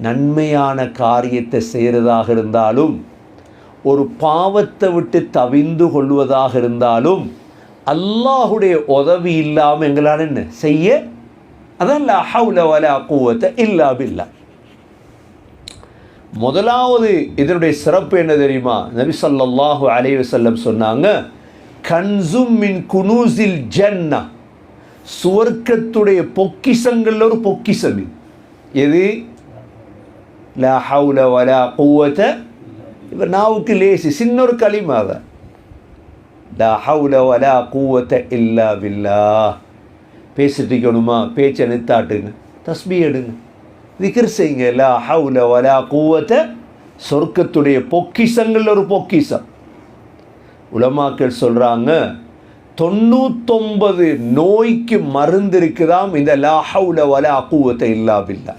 நன்மையான காரியத்தை செய்கிறதாக இருந்தாலும் ஒரு பாவத்தை விட்டு தவிந்து கொள்வதாக இருந்தாலும் அல்லாஹுடைய உதவி இல்லாமல் எங்களால் என்ன செய்ய? அதான் லா ஹவ்ல வலா குவத்த இல்லா பில்லா. முதலாவது இதனுடைய சிறப்பு என்ன தெரியுமா? நபி ஸல்லல்லாஹு அலைஹி வஸல்லம் சொன்னாங்க, கன்சும் மின் குனூஸில் ஜன்னா, சுவர்க்கத்துடைய பொக்கிஷங்கள்ல ஒரு பொக்கிஷம். எது? லா ஹவ்ல வலா குவத்த. இப்போ நாவுக்கு லேசி சின்ன ஒரு களிமா தான். லா ஹவ்ல வலா குவத்த இல்லா பில்லா. பேசிட்டு இருக்கணுமா? பேச்சை நிறுத்தாட்டுங்க, தஸ்பீ எடுங்க, திக்ர் செய்யுங்க. லா ஹவ்ல வலா குவத்த, சொர்க்கத்துடைய பொக்கிஷங்கள் ஒரு பொக்கிஷம். உலமாக்கள் சொல்கிறாங்க 99 நோய்க்கு மருந்து இருக்குதாம் இந்த லா ஹவ்ல வலா குவத்த இல்லா பில்லா.